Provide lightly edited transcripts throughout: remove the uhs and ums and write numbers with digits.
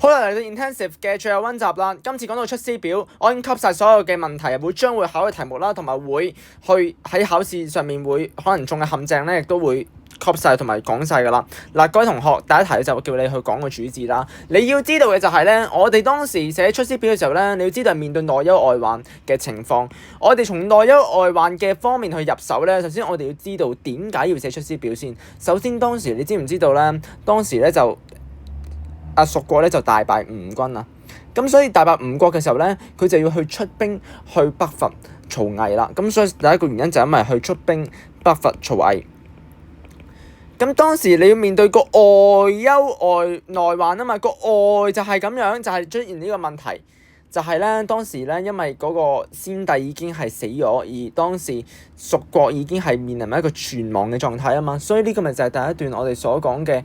好啦，嚟到 intensive 嘅最後溫習啦。今次講到出師表，我已經吸晒所有嘅問題，將會考嘅題目啦，同埋會去喺考試上面會可能中嘅陷阱咧，亦都會吸晒同埋講晒噶啦。嗱，各位同學，第一題就叫你去講個主旨啦。你要知道嘅就係咧，我哋當時寫出師表嘅時候咧，你要知道係面對內憂外患嘅情況。我哋從內憂外患嘅方面去入手咧，首先我哋要知道點解要寫出師表先。首先當時你知唔知道咧？當時咧就蜀國咧就大敗吳軍啦，咁所以大敗吳國嘅時候咧，佢就要去出兵去北伐曹魏啦。咁所以第一個原因就係因為去出兵北伐曹魏。咁當時你要面對個外憂內患啊嘛，個外就係咁樣，就係出現呢個問題，就係咧當時咧因為嗰個先帝已經係死咗，而當時蜀國已經係面臨一個全亡嘅狀態啊嘛，所以呢個咪就係第一段我哋所講嘅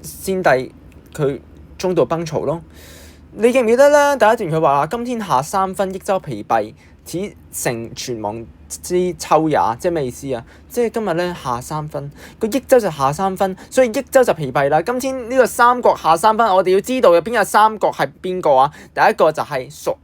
先帝佢中道崩殂咯。你記唔記得咧？第一段佢話今天下三分，益州疲敝，此誠全亡之秋也。即係咩意思啊？即係今日咧下三分，個益州就下三分，所以益州就疲敝啦。今天呢個三國下三分，我哋要知道入邊有三國係邊個啊？第一個就係蜀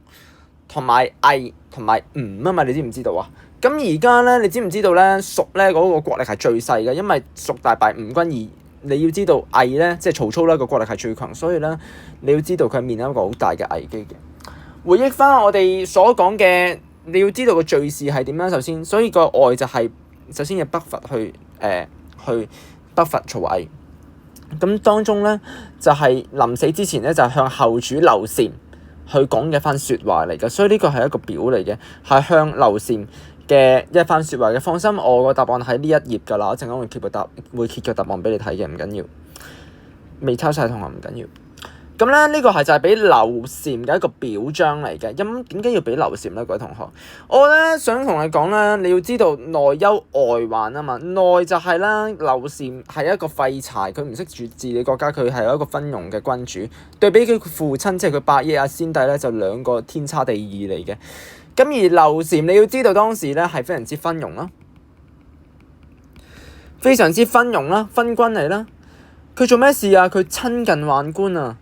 同埋魏同埋吳啊嘛，你知唔知道啊？咁而家咧，你知唔知道咧？蜀咧嗰個國力係最細嘅，因為蜀大敗吳軍而。你要知道魏咧，即係曹操咧個國力係最強，所以咧你要知道佢係面臨一個好大嘅危機嘅。回憶翻我哋所講嘅，你要知道個敘事係點樣首先，所以個外就係首先要北伐去北伐曹魏。咁當中咧就係臨死之前咧就向後主劉禪去講嘅一番説話嚟嘅，所以呢個係一個表嚟嘅，係向劉禪嘅一番説話嘅。放心，我個答案喺呢一頁㗎啦，我陣間會揭個答案俾你睇嘅，唔緊要。未抄晒同學唔緊要。咁咧呢個係就係俾劉禪嘅一個表彰嚟嘅。咁點解要俾劉禪咧？各位同學，我咧想同你講咧，你要知道內憂外患啊嘛。內就係啦，劉禪係一個廢柴，佢唔識治理國家，佢係一個昏庸嘅君主。對比佢父親，即係佢伯爺阿先帝咧，就兩個天差地異嚟嘅。咁而劉禪你要知道當時咧係非常之昏庸啦，非常之昏庸啦，昏君嚟啦。佢做咩事啊？佢親近宦官啊。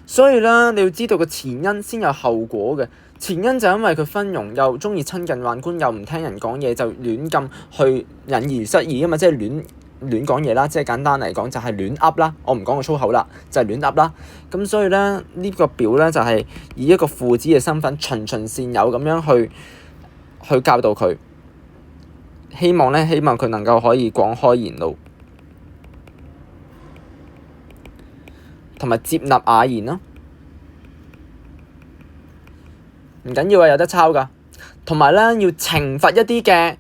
所以咧，你要知道個前因先有後果嘅。前因就因為佢昏庸，又中意親近宦官，又唔聽人講嘢，就亂咁去引而失義啊嘛，即係亂講嘢啦。即係簡單嚟講，就係亂噏啦。我唔講個粗口啦，就係亂噏啦。咁所以咧，呢個表咧就係以一個父子嘅身份，循循善誘咁樣去教導佢，希望佢能夠可以廣開言路，同埋接納雅言咯。唔緊要啊，有得抄噶。同埋咧，要懲罰一啲嘅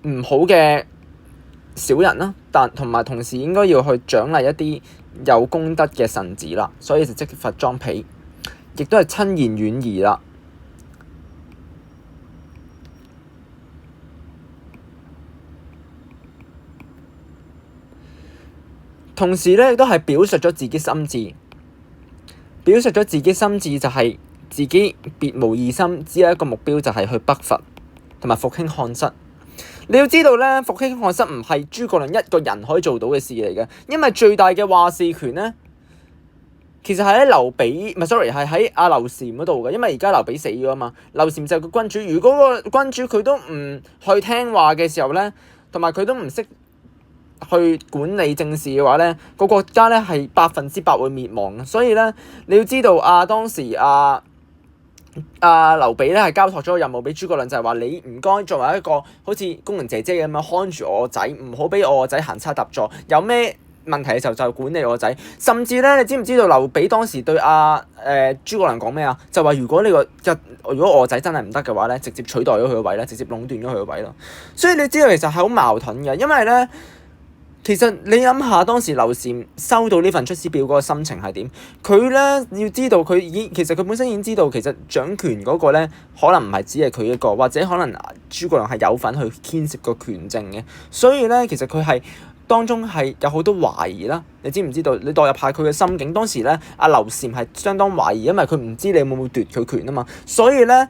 唔好嘅小人啦，但同時應該要去獎勵一啲有功德嘅臣子啦。所以就即罰莊鄙，亦都係親言遠儀啦。同時咧，亦都係表述咗自己心志。表述咗自己心志就係自己別無二心，只有一個目標，就係去北伐同埋復興漢室。你要知道咧，復興漢室唔係諸葛亮一個人可以做到嘅事嚟嘅，因為最大嘅話事權咧，其實係喺劉備，係喺阿劉禪嗰度嘅。因為而家劉備死咗啊嘛，劉禪就係個君主。如果個君主佢都唔去聽話嘅時候咧，同埋佢都唔識去管理政事嘅話咧，個國家咧係100%會滅亡。所以咧，你要知道當時劉備咧係交託咗個任務俾諸葛亮，就係話你唔該作為一個好似工人姐姐咁樣看住我個仔，唔好俾我個仔行差踏錯。有咩問題嘅時候就管理我個仔。甚至咧，你知唔知道劉備當時對諸葛亮講咩啊？就話如果我個仔真係唔得嘅話咧，直接取代咗佢個位咧，直接壟斷咗佢個位咯。所以你知道其實係好矛盾嘅，因為咧。其實你諗下，當時劉禪收到呢份出師表嗰個心情係點？佢咧要知道，其實佢本身已經知道，其實掌權嗰個咧可能唔係只係佢一個，或者可能諸葛亮係有份去牽涉個權政嘅。所以咧，其實佢係當中係有好多懷疑啦。你知唔知道？你代入下佢嘅心境，當時咧劉禪係相當懷疑，因為佢唔知你會唔會奪佢權啊嘛。所以咧，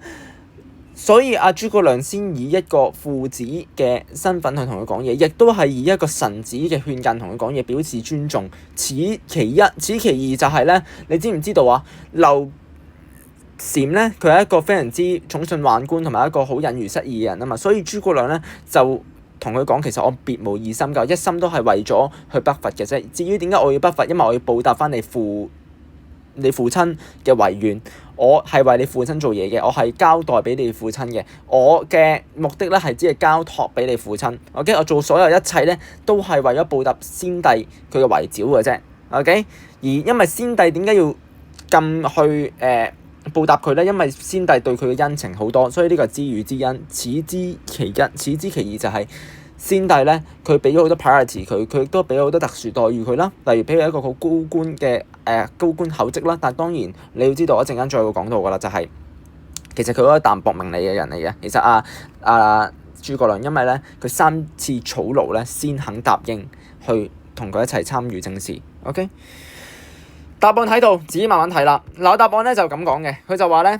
所以阿諸葛亮先以一個父子嘅身份去同佢講嘢，亦都係以一個臣子嘅勸諫同佢講嘢，表示尊重。此其一，此其二就係咧，你知唔知道啊？劉禪咧，佢係一個非常之寵信宦官同埋一個好隱於失義嘅人啊嘛，所以諸葛亮咧就同佢講，其實我別無二心㗎，一心都係為咗去北伐嘅啫。至於點解我要北伐，因為我要報答翻你父親嘅遺願，我係為你父親做嘢嘅，我係交代俾你父親嘅，我嘅目的咧係只係交託俾你父親。OK， 我做所有一切咧都係為咗報答先帝佢嘅遺詔嘅啫。OK， 而因為先帝點解要咁去報答佢咧？因為先帝對佢嘅恩情好多，所以呢個係知遇之恩。此之其一，此之其二就係先帝咧，佢俾咗好多 priority 佢亦都俾咗好多特殊待遇佢啦。例如俾佢一個好高官嘅高官厚職啦。但係當然你要知道，我一陣間再會講到㗎啦，就係其實佢嗰個淡泊名利嘅人嚟嘅。其實諸葛亮因為咧佢3次草廬咧先肯答應去同佢一齊參與政事。OK。答案喺度，自己慢慢睇啦。嗱，答案咧就咁講嘅，佢就話咧，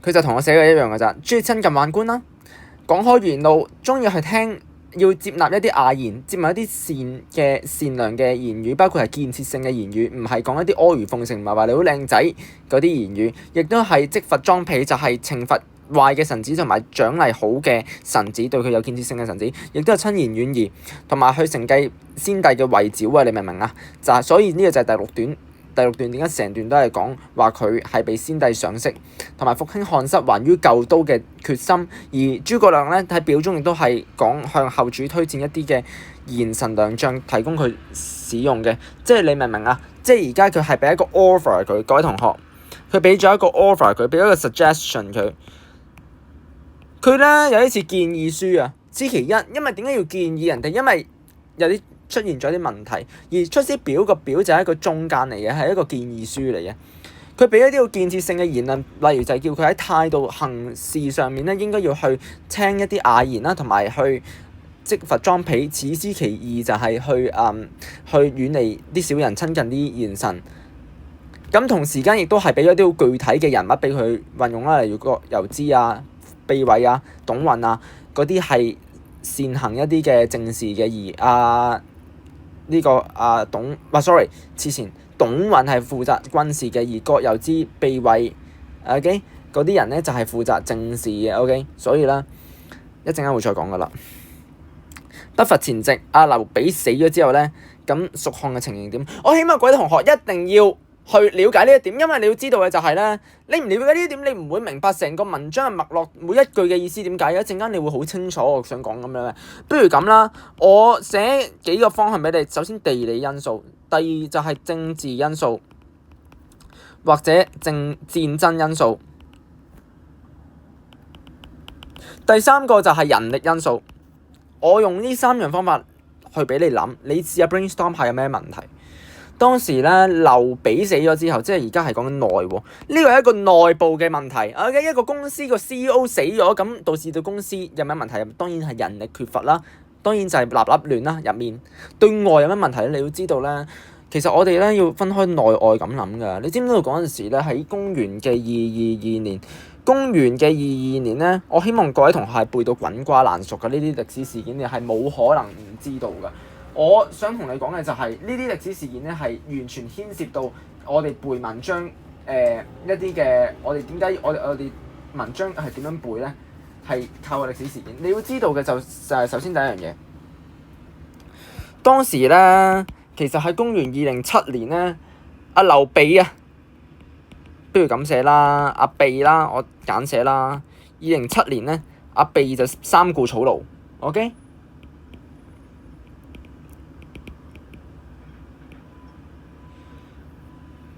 佢就同我寫嘅一樣嘅咋，中意親近宦官啦，講開元路，中意去聽，要接納一啲雅言，接納一啲善良嘅言語，包括係建設性嘅言語，唔係講一啲阿諛奉承，唔係話你好靚仔嗰啲言語，亦都係積罰贓庇，就係懲罰壞嘅臣子同埋獎勵好嘅臣子，對佢有建設性嘅臣子，亦都係親言遠義，同埋去承繼先帝嘅遺詔啊！你明唔明啊？就係所以呢個就係第六段。第六段點解成段都係講話佢係被先帝賞識，同埋復興漢室、還於舊都嘅決心。而諸葛亮咧喺表中亦都係講向後主推薦一啲嘅賢臣良將，提供佢使用嘅。即係你明唔明啊？即係而家佢係俾一個 offer 佢，各位同學，佢俾咗一個 offer 佢，俾咗一個 suggestion 佢。佢咧有一次建議書啊，知其一，因為點解要建議人哋？因為有啲出現咗啲問題，而出師表個表就係一個中間嚟嘅，係一個建議書嚟嘅。佢俾一啲好建設性嘅言論，例如就係叫佢喺態度行事上面咧，應該要去聽一啲雅言啦，同埋去積罰贓庇。此之其二就係去遠離啲小人，親近啲賢臣。咁同時間亦都係俾咗啲好具體嘅人物俾佢運用啦，例如個游資啊、秘諱啊、董允啊嗰啲係善行一啲嘅政事嘅，而之前董允係負責軍事嘅，而郭游之秘諱，OK 嗰啲人咧就係負責政事嘅 ，OK， 所以咧一陣間會再講噶啦。北伐前夕，劉備死咗之後咧，咁蜀漢嘅情形點？我希望各位同學一定要去了解呢一點，因為你要知道嘅就係咧，你唔了解呢一點，你唔會明白成個文章嘅脈絡，每一句嘅意思點解。一陣間你會好清楚我想講咁樣嘅。不如咁啦，我寫幾個方向俾你。首先地理因素，第二就係政治因素或者戰爭因素，第三個就係人力因素。我用呢3樣方法去俾你諗，你試下 brainstorm 下有咩問題。當時咧，劉備死咗之後，即係而家係講緊內喎，呢個係一個內部嘅問題。一個公司個 CEO 死咗，咁導致到公司有咩問題？當然係人力缺乏啦，當然就係立亂啦。入面對外有咩問題咧？你要知道咧，其實我哋咧要分開內外咁諗㗎。你知唔知道嗰陣時咧，喺公元嘅222年，公元嘅222年咧，我希望各位同學係背到滾瓜爛熟嘅呢啲歷史事件，你係冇可能唔知道㗎。我想同你講嘅就係呢啲歷史事件咧，係完全牽涉到我哋背文章一啲嘅，我哋點解我哋文章係點樣背咧？係靠個歷史事件。你要知道嘅就係首先第一樣嘢，當時咧其實喺公元207年咧，阿劉備啊，不如咁寫啦，阿備啦，我簡寫啦。207年咧，阿備就三顧草廬 ，OK。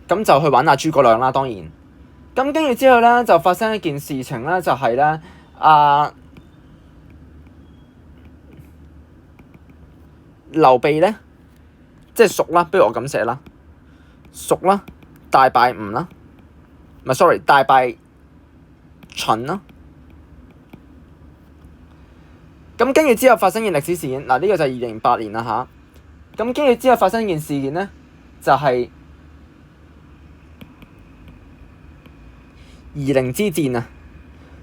咁就去揾阿諸葛亮啦，當然。咁跟住之後咧，就發生一件事情咧，就係咧，劉備咧，即係蜀啦，不如我咁寫啦，蜀啦，大敗吳啦，唔係 sorry， 大敗秦啦。咁跟住之後發生件歷史事件，嗱呢個就係2008年啦吓。咁跟住之後發生件事件咧，就係夷陵之戰啊。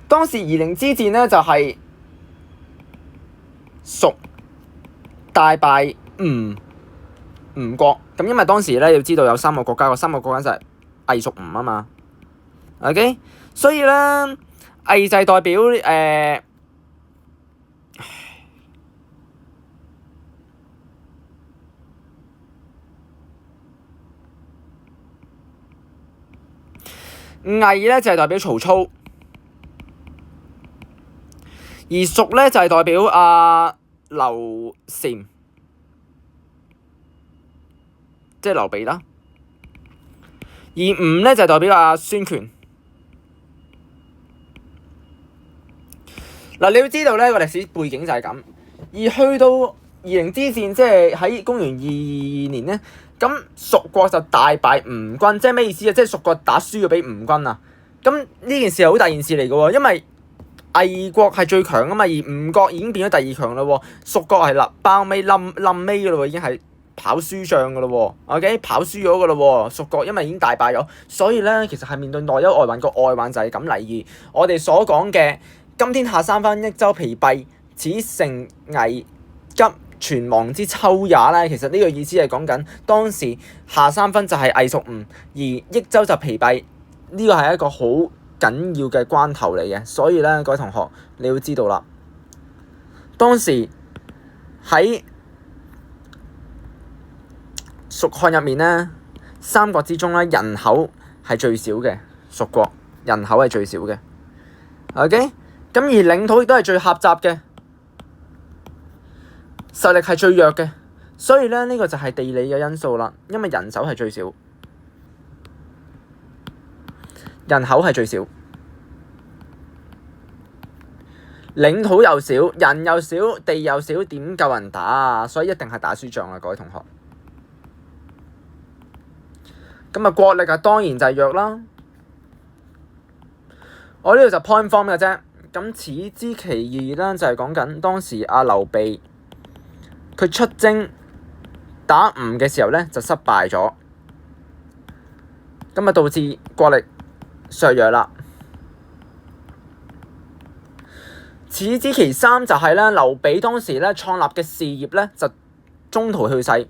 當時夷陵之戰咧就係蜀大敗吳國。咁因為當時咧要知道有三個國家，個三個國家就係魏、蜀、吳啊嘛。OK， 所以咧魏就係代表魏咧就係代表曹操，而蜀咧就係代表劉禪，即係劉備啦。而吳咧就係代表孫權。嗱，你要知道咧個歷史背景就係咁，而去到夷陵之戰，即係喺公元222年咧，咁蜀國就大敗吳軍，即係咩意思啊？即係蜀國打輸咗俾吳軍啊！咁呢件事係好大件事嚟嘅喎，因為魏國係最強啊嘛，而吳國已經變咗第二強啦喎，蜀國係包尾冧尾嘅咯喎，已經係跑輸仗嘅咯喎，OK， 跑輸咗嘅咯喎，蜀國因為已經大敗咗，所以咧其實係面對內憂外患，個外患就係咁嚟。而我哋所講嘅今天下三分，益州疲敝，此盛危急存亡之秋也咧。其實呢個意思係講緊當時下三分就係魏蜀吳，而益州就疲敝，呢個係一個好緊要嘅關頭嚟嘅。所以咧，各位同學你要知道啦，當時喺蜀漢入面咧，三國之中咧人口係最少嘅，蜀國人口係最少嘅。OK。咁而領土亦都係最狹窄嘅，實力係最弱嘅，所以咧呢個就係地理嘅因素啦。因為人手係最少，人口係最少，領土又少，人又少，地又少，點夠人打啊？所以一定係打輸仗啊！各位同學，咁國力當然就係弱啦。我呢度就 point form 嘅啫。咁此之其二啦，就係講緊當時劉備佢出征打吳嘅時候咧就失敗咗，咁導致國力削弱啦。此之其三就係咧劉備當時咧創立嘅事業咧就中途去世。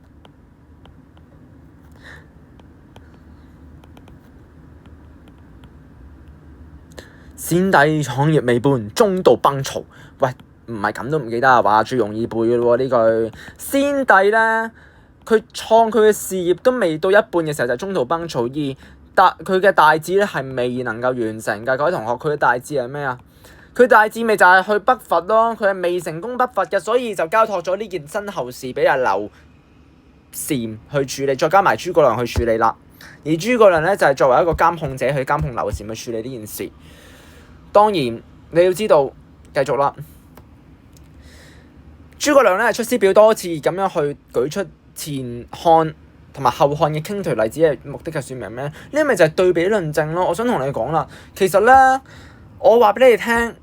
先帝創業未半，中道崩殂。喂，唔係咁都唔記得啊？話最容易背嘅喎呢句。先帝咧，佢創佢嘅事業都未到一半嘅時候就中途崩殂，而佢嘅大志咧係未能夠完成㗎。各位同學，佢嘅大志係咩啊？佢大志咪就係去北伐咯，佢係未成功北伐嘅，所以就交託咗呢件身後事俾劉禪去處理，再加埋諸葛亮去處理啦。而諸葛亮咧就係作為一個監控者去監控劉禪去處理呢件事。當然你要知道，繼續啦。諸葛亮咧係出師表多次咁樣去舉出前漢同埋後漢嘅傾頹例子嘅目的係説明咩？呢咪就係對比論證咯。我想同你講啦，其實咧，我話俾你哋聽，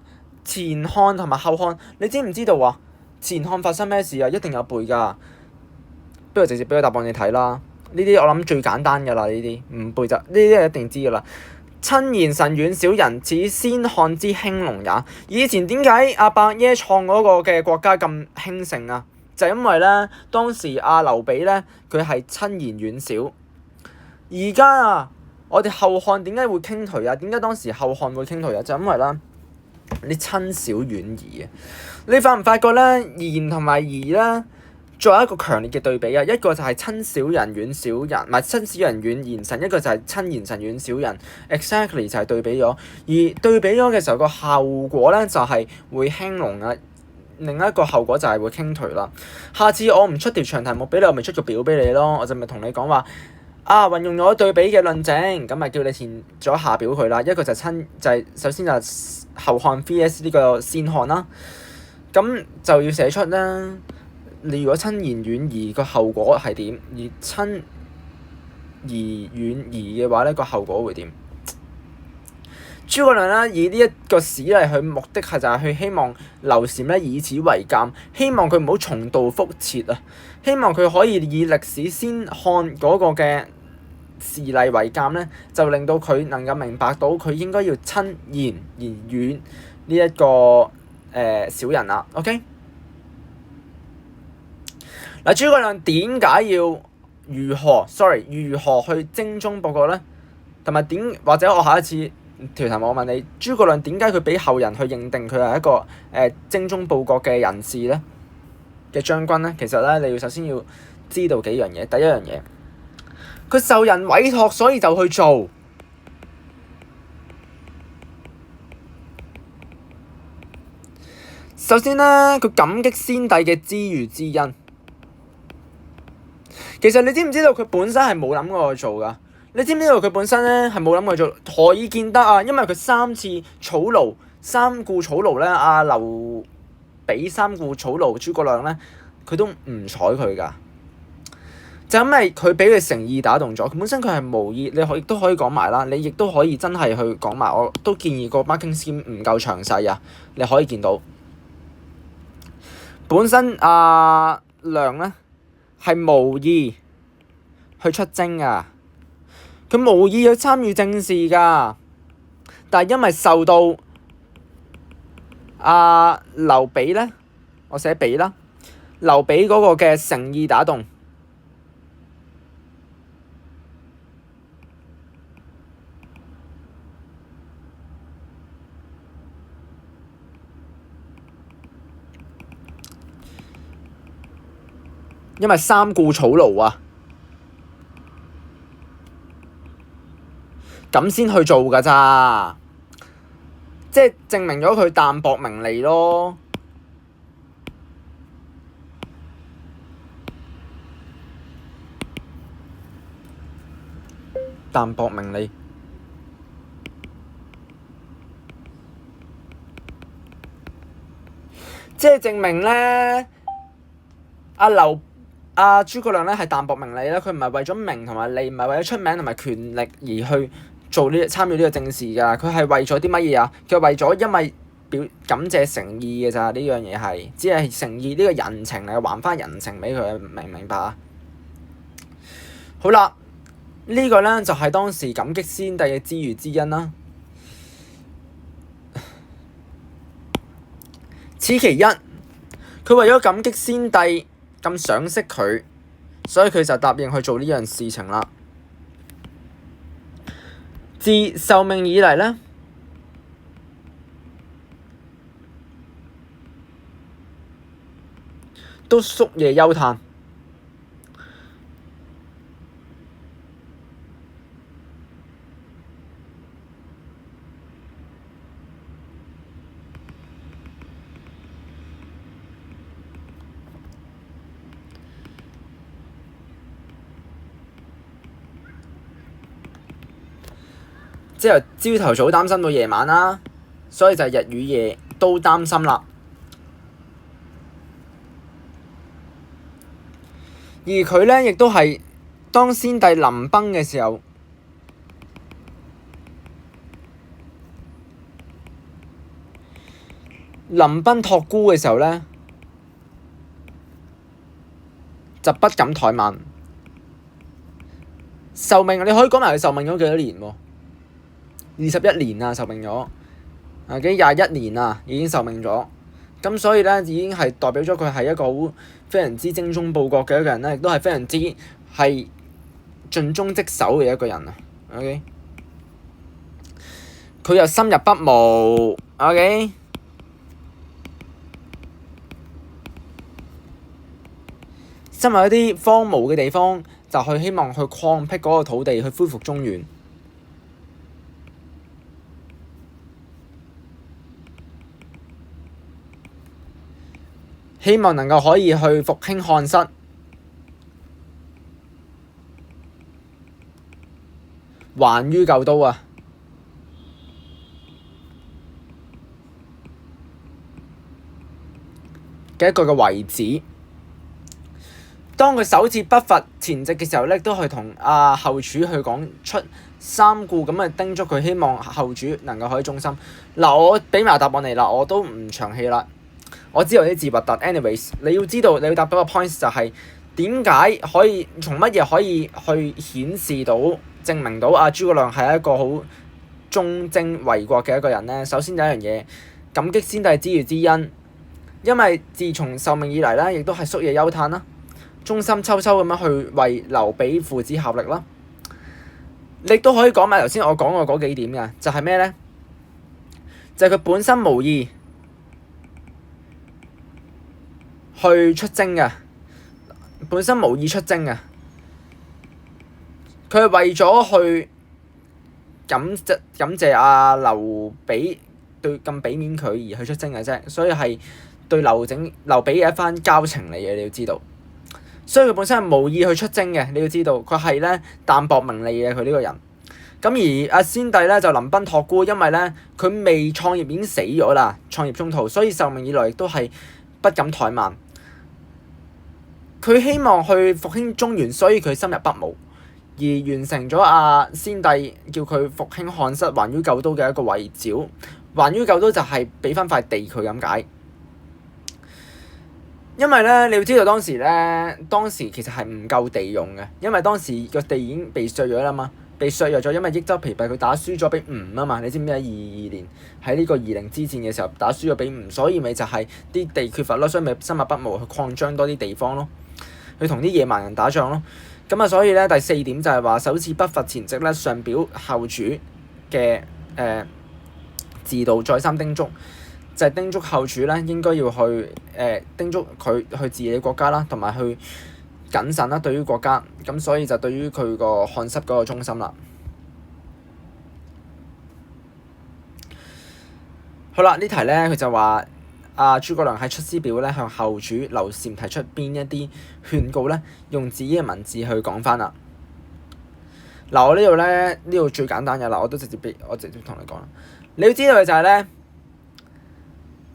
前漢同埋後漢，你知唔知道啊？前漢發生咩事啊？一定有背㗎。不如直接俾個答案你睇啦。呢啲我諗最簡單㗎啦，呢啲唔背就呢啲係一定知㗎啦。親賢臣遠小人，此先漢之興隆也。以前點解伯耶創嗰個嘅國家咁興盛啊？就係因為咧，當時劉備咧，佢係親賢遠小。而家我哋後漢點解會傾頹啊？點解當時後漢會傾頹啊？就因為咧，你親小遠夷啊！你發唔發覺咧，賢同埋夷咧，作為一個強烈嘅對比啊，一個就係親小人遠小人，唔係親小人遠賢臣，一個就係親賢臣遠小人。Exactly 就係對比咗，而對比咗嘅時候個後果咧就係會興隆啊，另一個後果就係會傾頹啦。下次我唔出條長題目俾你，我咪出個表俾你咯，我就咪同你講話運用咗對比嘅論證，咁咪叫你填咗下表佢啦。一個就係首先就係後漢 vs 呢個先漢啦，咁就要寫出啦。你如果親賢遠夷個後果係點？而親夷遠夷嘅話咧，個後果會點？諸葛亮咧以呢一個史例，佢目的係就係去希望劉禪咧以此為鑑，希望佢唔好重蹈覆轍啊！希望佢可以以歷史先漢嗰個嘅事例為鑑咧，就令到佢能夠明白到佢應該要親言而遠呢一個小人啦。OK， 嗱，諸葛亮點解要如何去精忠報國咧？同埋或者我下一次條題目我問你，諸葛亮點解佢俾後人去認定佢係一個精忠報國嘅人士咧嘅將軍咧？其實咧，你要首先要知道幾樣嘢。第一樣嘢，佢受人委託，所以就去做。首先咧，佢感激先帝嘅知遇之恩。其實你知唔知道佢本身係冇諗過去做㗎？你知唔知道佢本身咧係冇諗過去做？何以見得啊？因為佢三顧草廬咧，阿劉備三顧草廬，諸葛亮咧佢都唔睬佢㗎，就因為佢俾佢誠意打動咗。佢本身佢係無意，你亦都可以講埋啦。你亦都可以真係去講埋。我都建議個 marking scheme 唔夠詳細啊，你可以見到本身阿亮咧係無意去出征㗎。佢無意去參與政事㗎，但係因為受到劉備咧，我寫備啦，劉備嗰個嘅誠意打動，因為三顧草廬啊。咁先去做㗎咋，即係證明咗佢淡泊名利咯。淡泊名利，即係證明咧，諸葛亮咧係淡泊名利啦。佢唔係為咗名同埋利，唔係為咗出名同埋權力而去參與呢個政事㗎。佢係為咗啲乜嘢啊？佢係為咗因為感謝誠意嘅咋。呢樣嘢係只係誠意，呢個人情嚟，還翻人情俾佢，明唔明白啊？好啦，呢個咧就係當時感激先帝嘅知遇之恩啦。此其一，佢為咗感激先帝咁賞識佢，所以佢就答應去做呢樣事情啦。自受命以嚟咧，都宿夜憂嘆。即係由朝頭早擔心到夜晚啦，所以就係日與夜都擔心啦。而佢咧亦都係當先帝臨崩嘅時候，臨崩託孤嘅時候咧，就不敢怠慢。受命，你可以講埋佢受命咗幾多年喎？21年啊，受命咗21年啊，已經受命咗。咁所以咧，已經係代表咗佢係一個好非常之精忠報國嘅一個人咧，亦都係非常之係盡忠職守嘅一個人啊。OK，佢又深入不毛。OK，深入一啲荒蕪嘅地方，就去希望去擴闢嗰個土地，去恢復中原。希望能夠可以去復興漢室，還於舊都啊嘅一個嘅遺址。當佢首次北伐前夕嘅時候咧，都去同後主去講出三顧咁啊，叮囑佢，希望後主能夠可以忠心。嗱，我俾埋答案你啦，我都唔長氣啦。我知道啲字核突 anyways， 你要知道你要答到個 point 就係點解可以從乜嘢可以去顯示到證明到諸葛亮係一個好忠貞衛國嘅一個人咧？首先第一樣嘢，感激先帝知遇之恩，因為自從受命以嚟咧，亦都係夙夜憂嘆啦，忠心秋秋咁樣去為劉備父子效力啦。你都可以講埋頭先我講過嗰幾點嘅，就係咩咧？就係佢本身無意去出征嘅，本身無意出征嘅，佢係為咗去感謝劉備對咁俾面佢而去出征嘅啫，所以係對劉備嘅一番交情嚟嘅，你要知道。所以佢本身係無意去出征嘅，你要知道佢係咧淡薄名利嘅佢呢個人。咁而先帝咧就臨奔託孤，因為咧佢未創業已經死咗啦，創業中途，所以受命以來亦都係不敢怠慢。佢希望去復興中原，所以佢深入北吳，而完成咗先帝叫佢復興漢室、還於舊都嘅一個遺詔。還於舊都就係俾翻塊地佢咁解。因為咧，你要知道當時其實係唔夠地用嘅，因為當時個地已經被削弱啦嘛。被削弱咗，因為益州疲憊，佢打輸咗俾吳啊嘛，你知唔知喺22年喺呢個夷陵之戰嘅時候打輸咗俾吳，所以咪就係啲地缺乏咯，所以咪深入北吳去擴張多啲地方咯，去同啲野蠻人打仗咯。咁所以咧第4點就係話首次北伐前夕咧，上表後主嘅自道再三叮囑，就係叮囑後主咧應該要去叮囑佢去治理國家啦，同埋去謹慎啦，對於國家，咁所以就對於佢個漢室嗰個忠心啦。好啦，呢題咧佢就話諸葛亮喺出師表咧向後主劉禪提出邊一啲勸告咧，用自己嘅文字去講翻啦。嗱，我呢度最簡單嘅啦，我直接同你講啦。你要知道嘅就係咧，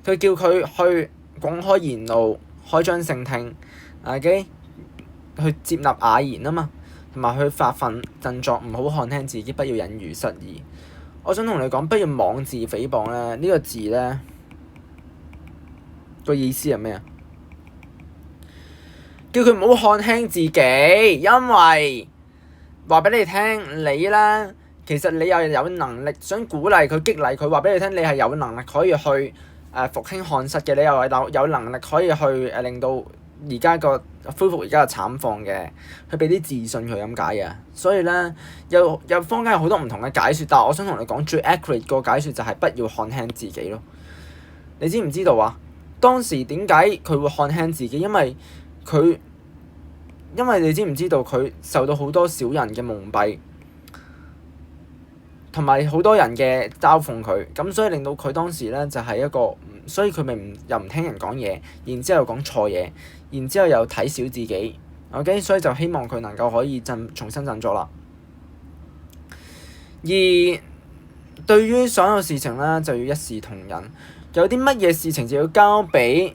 佢叫佢去廣開言路，開張聖聽，OK？去接納雅言啊嘛，同埋去發奮振作，唔好看輕自己，不要引喻失義。我想同你講，不要妄自菲薄咧。呢個字咧個意思係咩啊？叫佢唔好看輕自己，因為話俾你聽，你咧其實你又有能力想鼓勵佢、激勵佢，話俾你聽，你係有能力可以去復興漢室嘅，你又係有能力可以去令到而家恢復而家嘅慘況嘅，去俾啲自信佢咁解嘅。所以咧，有坊間有好多唔同嘅解説，但係我想同你講最 accurate 個解説就係不要看輕自己咯。你知唔知道啊？當時點解佢會看輕自己？因為你知唔知道佢受到好多小人嘅蒙蔽，同埋好多人嘅嘲諷佢，咁所以令到佢當時咧就係一個，所以佢咪又唔聽人講嘢，然之後講錯嘢，然之後又睇小自己 ，OK， 所以就希望佢能夠可以重新振作啦。而對於所有事情咧，就要一視同仁，有啲乜嘢事情就要交俾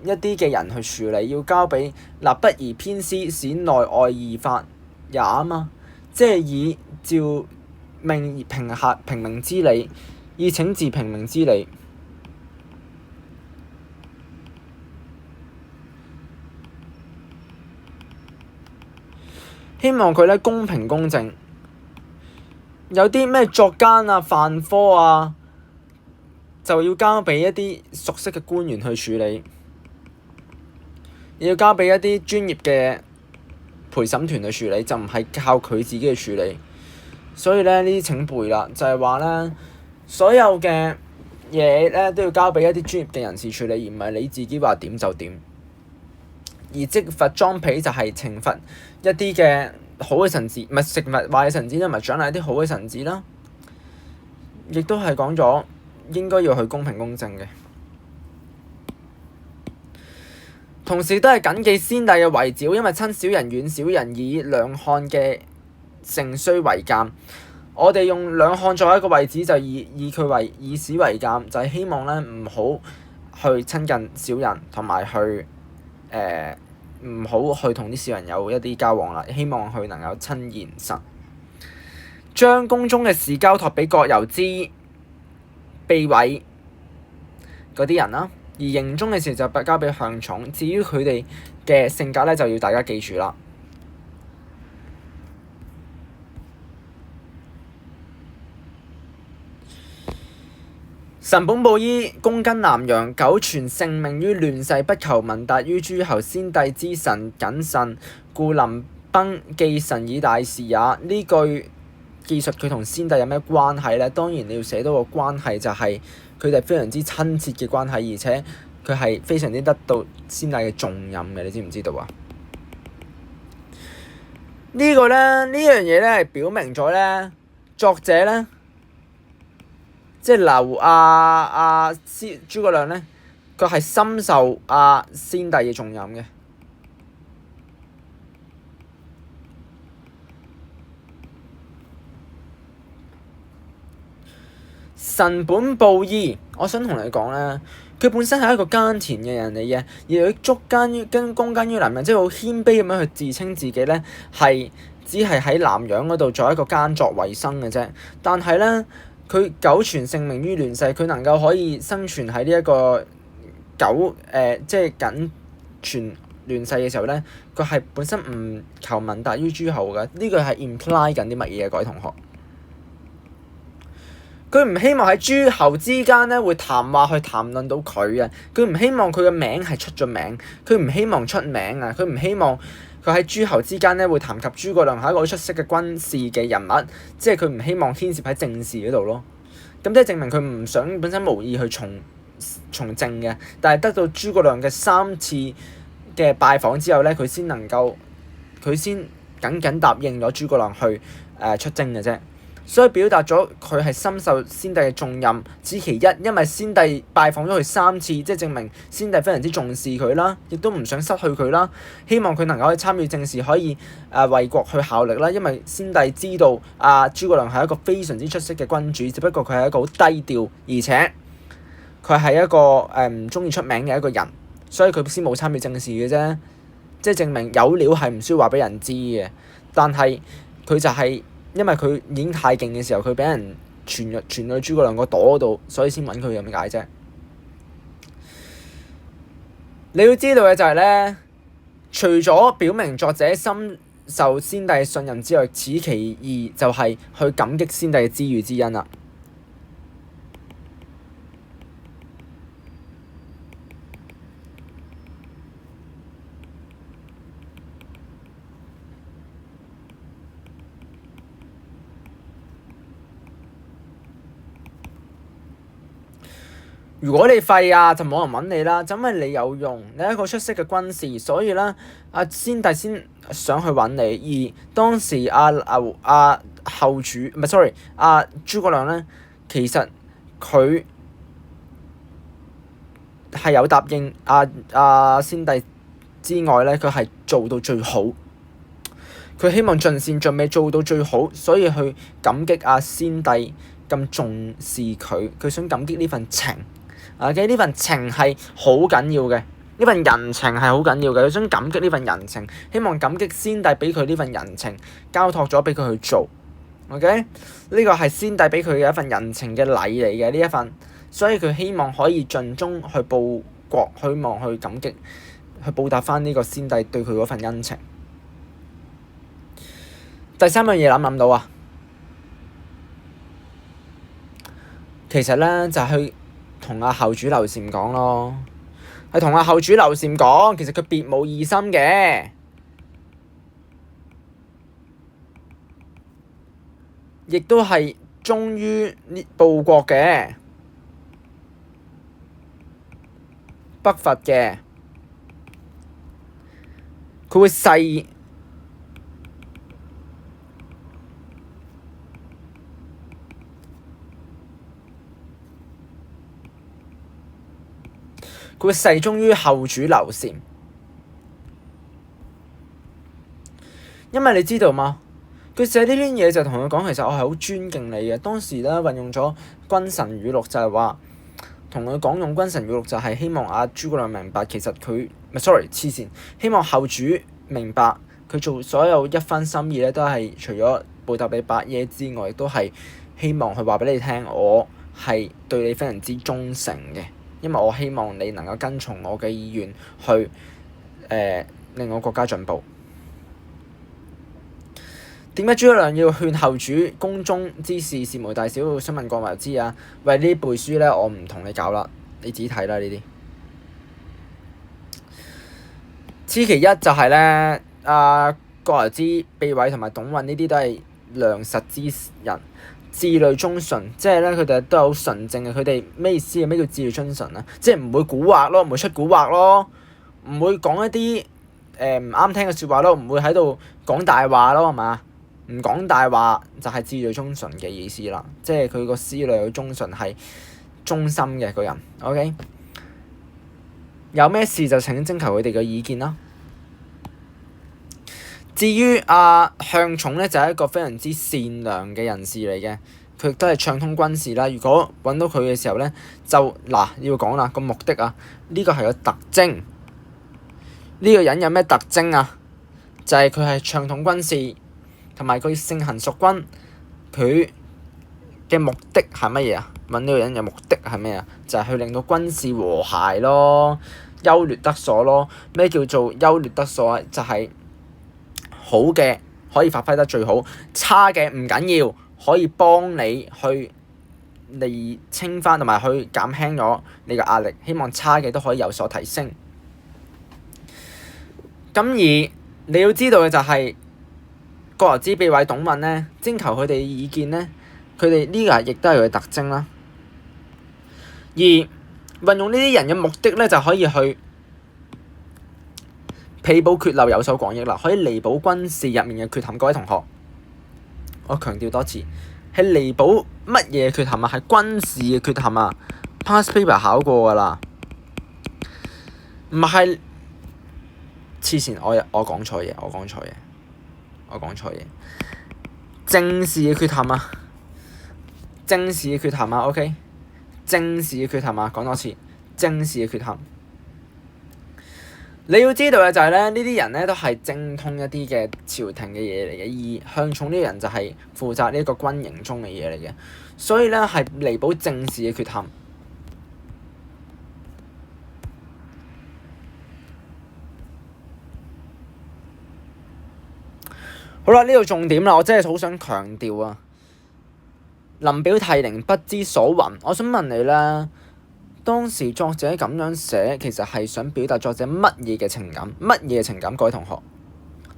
一啲嘅人去處理，要交俾不宜偏私，使內外異法也啊嘛，即係以照命平民之理，以請治平民之理。希望佢咧公平公正，有啲咩作奸啊、犯科啊，就要交俾一啲熟悉嘅官員去處理，要交俾一啲專業嘅陪審團去處理，就唔係靠佢自己去處理。所以咧，呢啲請背啦，就係話咧，所有嘅嘢咧都要交俾一啲專業嘅人士處理，而唔係你自己話點就點。而即罰臧否就係懲罰一啲嘅好嘅臣子，唔係懲罰壞嘅臣子，同埋獎勵一啲好嘅臣子啦。亦都係講咗應該要去公平公正嘅，同時都係謹記先帝嘅遺詔，因為親小人遠小人，以兩漢嘅盛衰為鑑。我哋用兩漢作為一個位置，就以史為鑑，就係希望咧唔好去親近小人，同埋去唔好去同啲小人有一啲交往啦。希望佢能夠親賢臣，將宮中嘅事交託俾郭由之、秘諱嗰啲人啦，而營中嘅事就交俾向寵。至於佢哋嘅性格咧，就要大家記住啦。臣本布衣，躬耕南陽，苟存性命於亂世，不求聞達於諸侯。先帝之臣謹慎，故臨崩，既臣以大事也。呢句記述佢同先帝有咩關係呢？當然你要寫到個關係就係佢哋非常之親切嘅關係，而且佢係非常之得到先帝嘅重任嘅，你知唔知道啊？呢樣嘢咧係表明咗咧，作者咧。即係劉諸葛亮咧，佢係深受先帝嘅重任嘅。臣本布衣，我想同你講咧，佢本身係一個耕田嘅人嚟嘅，而佢躬耕於南陽，即係好謙卑咁樣去自稱自己咧係只係喺南陽嗰度做一個耕作為生嘅啫。但係咧，佢苟存性命於亂世，佢能夠可以生存喺呢一個即係僅存亂世嘅時候咧，佢係本身唔求聞達於諸侯嘅。呢個係 imply 緊啲乜嘢啊？各位同學，佢唔希望喺諸侯之間咧會談話去談論到佢啊！佢唔希望佢嘅名係出咗名，佢唔希望出名啊！佢唔希望佢喺諸侯之間咧會談及諸葛亮係一個好出色嘅軍事嘅人物，即係佢唔希望牽涉喺政事嗰度咯。咁即係證明佢唔想本身無意去從政嘅，但係得到諸葛亮嘅3次嘅拜訪之後咧，佢先僅答應咗諸葛亮去出征嘅啫。所以表達咗佢係深受先帝嘅重任，此其一。因為先帝拜訪咗佢3次，即係證明先帝非常之重視佢啦，亦都唔想失去佢啦。希望佢能夠去參與政事，可以為國去效力啦。因為先帝知道諸葛亮係一個非常之出色嘅君主，只不過佢係一個好低調，而且佢係一個唔中意出名嘅一個人，所以佢先冇參與政事嘅啫。即係證明有料係唔需要話俾人知嘅，但係佢就係因為佢已經太勁嘅時候，佢俾人傳去諸葛亮個朵嗰度，所以先揾佢咁解啫。你要知道嘅就係咧，除咗表明作者深受先帝信任之外，此其二就係去感激先帝嘅知遇之恩啦。如果你廢就冇人揾你啦，就因為你有用，你係一個出色嘅軍事，所以咧先帝先想去揾你。而當時後主唔係 sorry 諸葛亮咧，其實佢係有答應先帝之外咧，佢係做到最好。佢希望盡善盡美做到最好，所以去感激先帝咁重視佢，佢想感激呢份情。呢份情係好緊要嘅，呢份人情係好緊要嘅。佢想感激呢份人情，希望感激先帝俾佢呢份人情，交託咗俾佢去做。OK，呢個係先帝俾佢嘅一份人情嘅禮嚟嘅呢一份，所以佢希望可以盡忠去報國，希望去感激，去報答翻呢個先帝對佢嗰份恩情。第3樣嘢諗唔諗到啊？其實咧就係去同後主劉禪講咯，係同後主劉禪講，其實佢別無異心嘅，亦都係忠於報國嘅，北伐嘅，佢會誓。佢會誓忠於後主劉禪，因為你知道嘛？佢寫呢啲嘢就同佢講，其實我係好尊敬你嘅。當時咧運用咗君臣語錄，就係話同佢講用君臣語錄，就係希望諸葛亮明白，其實佢唔係 sorry 黐線，希望後主明白佢做所有一番心意咧，都係除咗報答你伯爺之外，都係希望佢話俾你聽，我係對你非常之忠誠嘅。因為我希望你能夠跟從我嘅意願去令我國家進步。點解諸葛亮要勸後主宮中之事事無大小，想問過咪就知啊？喂，呢啲背書咧，我唔同你搞啦，你自己睇啦呢啲。此其一就係咧，郭劉之、秘緯同埋董允呢啲都係良實之人，志慮忠純，即係咧佢哋都好純正嘅。佢哋咩意思啊？咩叫志慮忠純啊？即係唔會蠱惑咯，唔會出蠱惑咯，唔會講一啲唔啱聽嘅説話咯，唔會喺度講大話咯，係嘛？唔講大話就係志慮忠純嘅意思啦，即係佢個思慮嘅忠純係忠心嘅個人。OK， 有咩事就請徵求佢哋嘅意見啦。至於向寵咧，就係一個非常之善良嘅人士嚟嘅，佢亦都係暢通軍事啦。如果揾到佢嘅時候咧，就要講啦個目的啊，呢個係個特徵。呢個人有咩特徵啊？就係佢係暢通軍事。同埋佢性行淑均，佢嘅目的係乜嘢啊？揾呢個人嘅目的係咩啊？就係去令到軍事和諧咯，優劣得所咯。咩叫做優劣得所啊？就係好嘅可以發揮得最好，差嘅唔緊要，可以幫你去釐清翻同埋去減輕咗你嘅壓力。希望差嘅都可以有所提升。咁而你要知道嘅就係，郭劉之、秘緯、董允咧，徵求佢哋嘅意見咧，佢哋呢個亦都係佢嘅特徵啦。而運用呢啲人嘅目的咧，就可以去彌補缺漏，有所廣益啦，可以彌補軍事入面嘅缺陷。各位同學，我強調多次，係彌補乜嘢缺陷啊？係軍事嘅缺陷啊 ！Past paper 考過㗎啦，唔係黐線，我講錯嘢，我講錯嘢，正視嘅缺陷啊，正視嘅缺陷啊 ，OK， 正視嘅缺陷啊，講多次，正視嘅缺陷。你要知道嘅就係咧，呢啲人咧都係精通一啲嘅朝廷嘅嘢嚟嘅，而向寵呢個人就係負責呢個軍營中嘅嘢嚟嘅，所以咧係彌補正視嘅缺陷。好啦，呢度重點啦，我真係好想強調啊！臨表涕零，不知所云。我想問你啦，當時作者咁樣寫，其實係想表達作者乜嘢嘅情感？乜嘢情感？各位同學，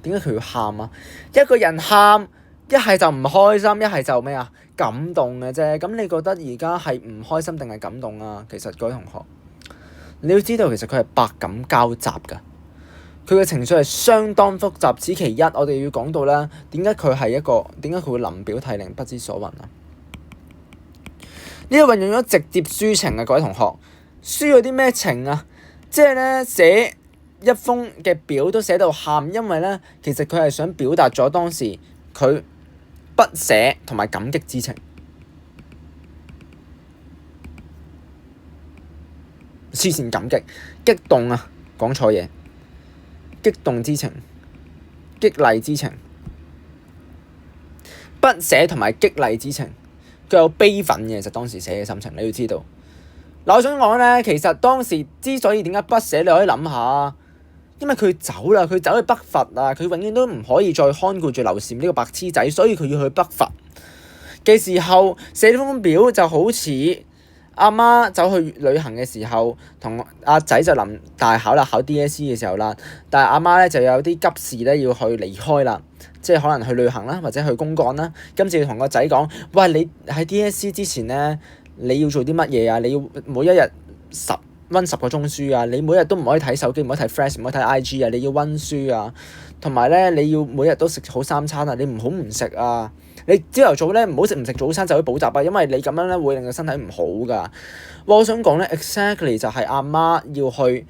點解佢要喊啊？一個人喊，一係就唔開心，一係就咩啊？感動嘅啫。咁你覺得而家係唔開心定係感動啊？其實各位同學，你要知道，其實佢係百感交集㗎。佢嘅情緒係相當複雜，此其一。我哋要講到咧，點解佢會臨表涕零，不知所云啊？呢度運用咗直接抒情啊，各位同學，抒咗啲咩情啊？即係咧寫一封嘅表都寫到喊，因為咧其實佢係想表達咗當時佢不捨同埋感激之情。黐線感激，激動啊！講錯嘢。激動之情，激勵之情，不捨同埋激勵之情，佢有悲憤嘅。其實當時寫嘅心情，你要知道。嗱，我想講咧，其實當時之所以點解不捨，你可以諗下，因為佢走啦，佢走去北伐啊，佢永遠都唔可以再看顧住劉禪呢個白痴仔，所以佢要去北伐嘅時候寫呢封表，就好似阿媽走去旅行嘅時候，同阿仔就臨大考啦，考 DSE 嘅時候啦。但係阿媽咧就有啲急事咧要去離開啦，即係可能去旅行啦，或者去公幹啦。今次要同個仔講：喂，你喺 DSE 之前咧，你要做啲乜嘢啊？你要每一日温10個鐘書啊！你每日都唔可以睇手機，唔可以睇 Flash，唔可以睇 IG 啊！你要温書啊，同埋咧你要每日都食好3餐啊！你唔好唔食啊！你朝頭早咧唔好食早餐就去補習啊，因為你咁樣咧會令個身體唔好㗎。我想講咧 exactly 就係阿媽要去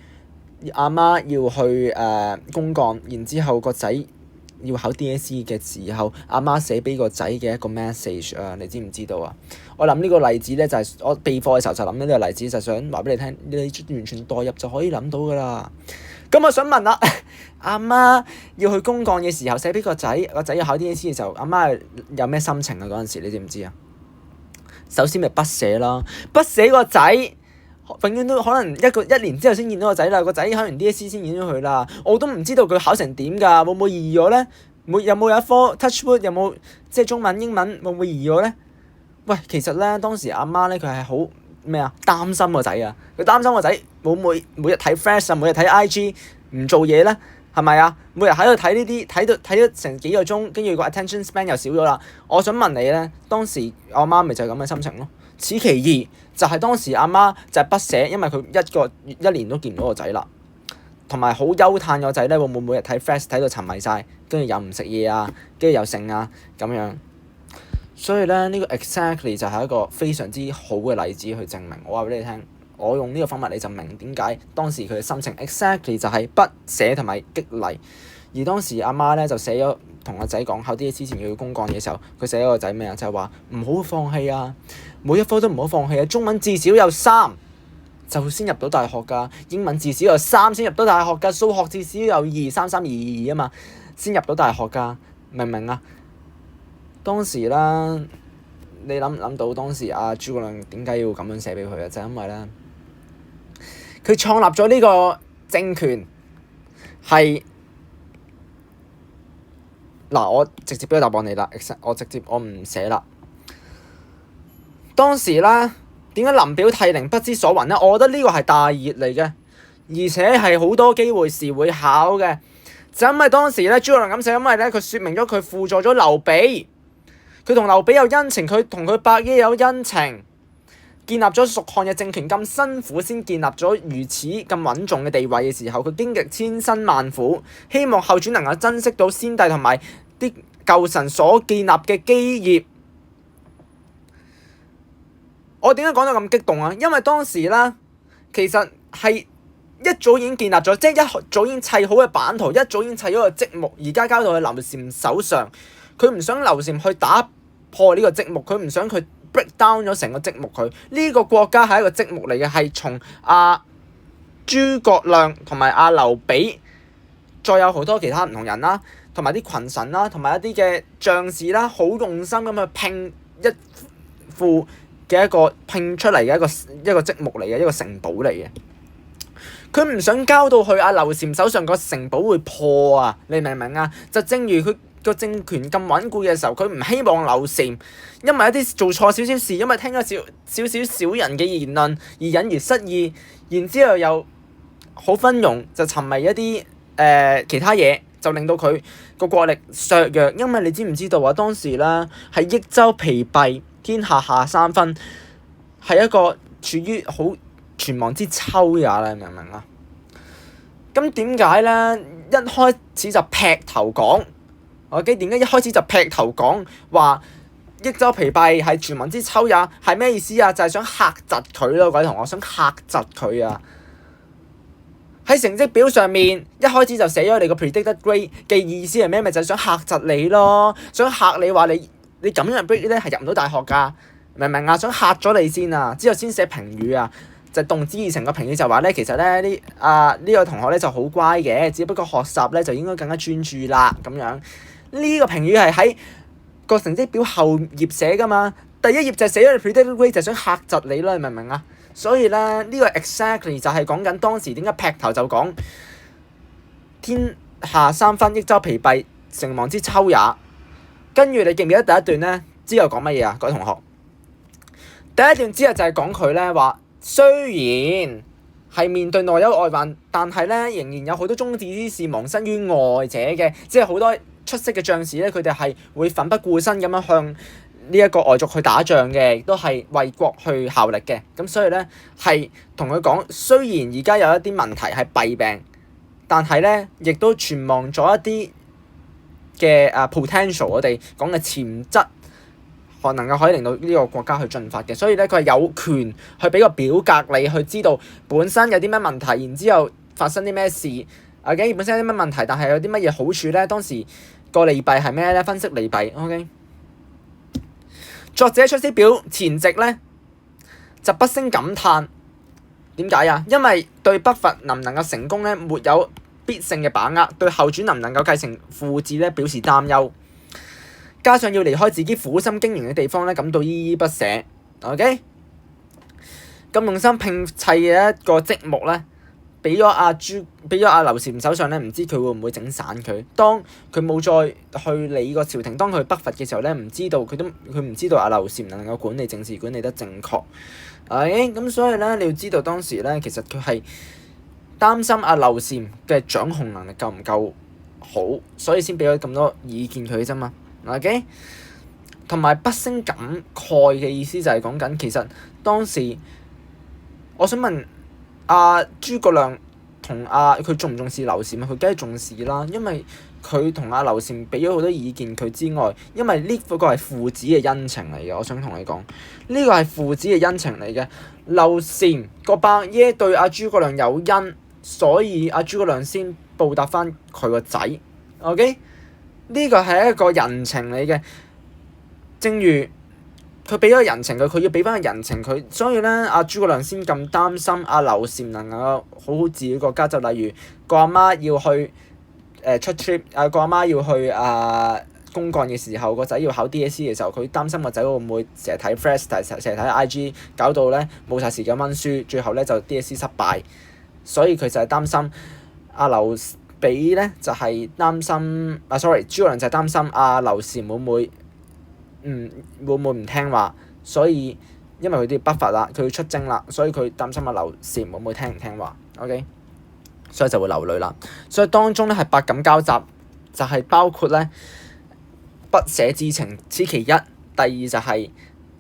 公幹，然之後個仔要考 DSE 嘅時候，阿媽寫俾個仔嘅一個 message 啊，你知唔知道啊？我諗呢個例子咧就係我備課嘅時候就諗呢個例子，就想話俾你聽，你完全代入就可以諗到㗎啦。咁我想問啦，阿媽要去公幹嘅時候寫俾個仔，個仔要考 DSE 嘅時候，阿媽有咩心情啊？嗰陣時你知唔知啊？首先咪不捨啦，不捨個仔，永遠都可能一年之後先見到個仔啦，個仔考完 DSE 先見到佢啦，我都唔知道佢考成點㗎，會唔會異咗咧？有冇一科 touch wood 有冇即係中文英文會唔會移咗咧？喂，其實咧當時阿媽咧佢係好咩啊擔心個仔啊，佢擔心個仔會唔會每日睇 Flash 啊，每日睇 IG 唔做嘢咧，係咪啊？每日喺度睇呢啲睇咗成幾個鐘，跟住個 attention span 又少咗啦。我想問你咧，當時我阿媽咪就係咁嘅心情咯。此其二就係當時阿媽就係不捨，因為佢一年都見唔到個仔啦，同埋好憂嘆個仔咧會唔會每日睇 Flash 睇到沉迷晒，跟住又唔食嘢啊，跟住又剩啊咁樣。所以咧呢個 exactly 就係一個非常之好嘅例子去證明。我話俾你聽，我用呢個方法你就明點解當時佢嘅心情 exactly 就係不捨同埋激勵。而當時阿媽咧就寫咗同個仔講考 DSE 之前要公幹嘅時候，佢寫咗個仔咩啊？就係話唔好放棄啊，每一科都唔好放棄啊。中文至少有3就先入到大學㗎，英文至少有3先入到大學㗎，數學至少有2，3、3、2、2啊嘛，先入到大學㗎，明唔明啊？當時啦，你諗唔諗到當時阿諸葛亮點解要咁樣寫俾佢啊？就係因為咧，佢創立咗呢個政權係嗱，我直接俾個答案你啦，我唔寫啦。當時啦，點解林表涕零不知所云咧？我覺得呢個係大熱嚟嘅，而且係好多機會時會考嘅。就因為當時咧，諸葛亮咁寫，因為咧佢説明咗佢輔助咗劉備。佢同劉備有恩情，佢同佢伯爺有恩情，建立咗蜀漢嘅政權咁辛苦，先建立咗如此咁穩重嘅地位嘅時候，佢經歷千辛萬苦，希望後主能夠珍惜到先帝同埋啲舊臣所建立嘅基業。我點解講到咁激動啊？因為當時啦，其實係一早已經建立咗，即係一早已經砌好嘅版圖，一早已經砌咗個積木，而家交到去劉禪手上。佢唔想劉禪去打破呢個積木，佢唔想佢 break down 咗成個積木。佢呢個國家係一個積木嚟嘅，係從諸葛亮同埋劉備，再有好多其他唔同人啦，同埋啲群臣啦，同埋一啲嘅將士啦，好用心咁去拼一副嘅一個拼出嚟嘅一個積木嚟嘅，一個城堡嚟嘅。佢唔想交到去劉禪手上，個城堡會破啊！你明唔明啊？就正如佢個政權咁穩固嘅時候，佢唔希望劉禪因為一啲做錯少少事，因為聽咗少人嘅言論而引而失意，然之後又好昏庸，就沉迷一啲其他嘢，就令到佢個國力削弱。因為你知唔知道啊？當時啦係益州疲敝，天下下三分，係一個處於好存亡之秋也啦，明唔明啊？咁點解咧？一開始就劈頭講，OK？點解一開始就劈頭講話益州疲敝係存亡之秋也？係咩意思啊？就係想嚇窒佢咯，各位同學，想嚇窒佢啊！喺成績表上面一開始就寫咗你個 predicted grade 嘅意思係咩？咪就係想嚇窒你咯，想嚇你話你咁樣 grade 咧係入唔到大學㗎，明唔明啊？想嚇咗你先啊，之後先寫評語啊。就動之以情個評語就話咧，其實咧呢個同學咧就好乖嘅，只不過學習咧就應該更加專注啦咁樣。呢個評語係喺個成績表後頁寫㗎嘛，第一頁就寫咗你 predicted grade 就想嚇窒你啦，你明唔明啊？所以咧呢個 exactly 就係講緊當時點解劈頭就講天下三分，益州疲敝，成亡之秋也。跟住你記唔記得第一段咧之後講乜嘢啊？各位同學，第一段之後就係講佢咧話。雖然係面對內憂外患，但係咧仍然有好多忠志之士亡身於外者嘅，即係好多出色嘅將士咧，佢哋係會奮不顧身咁樣向呢一個外族去打仗嘅，亦都係為國去效力嘅。咁所以咧係同佢講，雖然而家有一啲問題係弊病，但係咧亦都存亡咗一啲嘅potential，我哋講嘅潛質。能夠可以令到呢個國家去進發嘅，所以咧佢係有權去俾個表格你去知道本身有啲咩問題，然之後發生啲咩事。本身有啲咩問題，但係有啲乜嘢好處咧？當時個利弊係咩咧？分析利弊。OK， 作者出師表前夕咧就不勝感嘆。點解啊？因為對北伐能唔能夠成功咧，沒有必勝嘅把握，對後主能唔能夠繼承父志咧表示擔憂。加上要離開自己苦心經營嘅地方咧，感到依依不捨。OK， 咁用心拼砌嘅一個積木咧，俾咗阿劉禪手上咧，唔知佢會唔會整散佢。當佢冇再去理個朝廷，當佢北伐嘅時候咧，佢唔知道阿劉禪能夠管理政事管理得正確。咁所以咧，你要知道當時咧，其實佢係擔心阿劉禪嘅掌控能力夠唔夠好，所以先俾咗咁多意見佢啫嘛。OK， 同埋不勝感慨嘅意思就係講緊，其實當時我想問諸葛亮同佢重唔重視劉禪啊？佢梗係重視啦，因為佢同阿劉禪俾咗好多意見佢之外，因為呢個係父子嘅恩情嚟嘅。我想同你講，呢個係父子嘅恩情嚟嘅。劉禪個伯爺對阿諸葛亮有恩，所以阿諸葛亮先報答翻佢個仔。OK， 呢個係一個人情嚟嘅，正如佢俾咗人情佢要俾翻個人情佢，所以咧阿諸葛亮先咁擔心阿劉禪能夠好好治理國家。就例如個阿媽要去出 trip， 個阿媽要去公幹嘅時候，個仔要考 DSE 嘅時候，佢擔心個仔會唔會成日睇 Flash， 成日睇 IG， 搞到咧冇晒時間温書，最後咧就 DSE 失敗。所以佢就係擔心阿劉備咧，就係擔心諸葛亮就係擔心阿劉禪會唔會唔聽話，所以因為佢哋北伐啦，佢要出征啦，所以佢擔心阿劉禪會唔會聽唔聽話。OK， 所以就會流淚啦。所以當中咧係百感交集，就係包括咧不捨之情，此其一。第二就係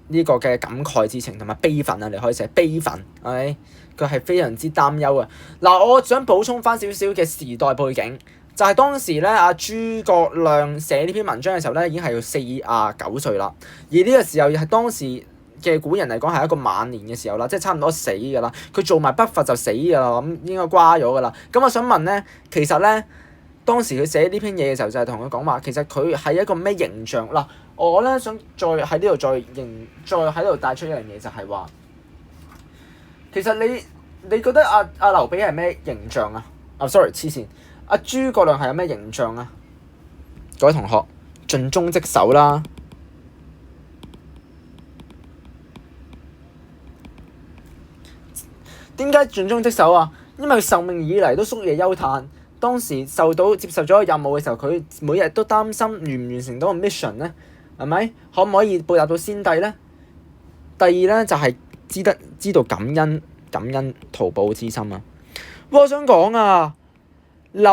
呢個嘅感慨之情同埋悲憤啊，你可以寫悲憤。OK， 佢係非常之擔憂啊。嗱，我想補充翻少少嘅時代背景。就係當時咧，阿諸葛亮寫呢篇文章嘅時候咧，已經係49歲啦。而呢個時候係當時嘅古人嚟講係一個晚年嘅時候啦，即係差唔多死㗎啦。佢做埋北伐就死㗎啦，咁應該瓜咗㗎啦。咁我想問咧，其實咧當時佢寫呢篇嘢嘅時候就係同佢講話，其實佢係一個咩形象嗱？我咧想再喺呢度再喺度帶出一樣嘢，就係話其實你覺得阿劉備係咩形象啊？sorry， 黐線。阿諸葛亮係有咩形象啊？各位同學，盡忠職守啦。點解盡忠職守啊？因為佢受命以嚟都夙夜憂嘆，當時接受咗任務嘅時候，佢每日都擔心完唔完成到個 mission 咧，係咪？可唔可以報答到先帝咧？第二咧就係知道感恩圖報之心啊！我想講啊〜劉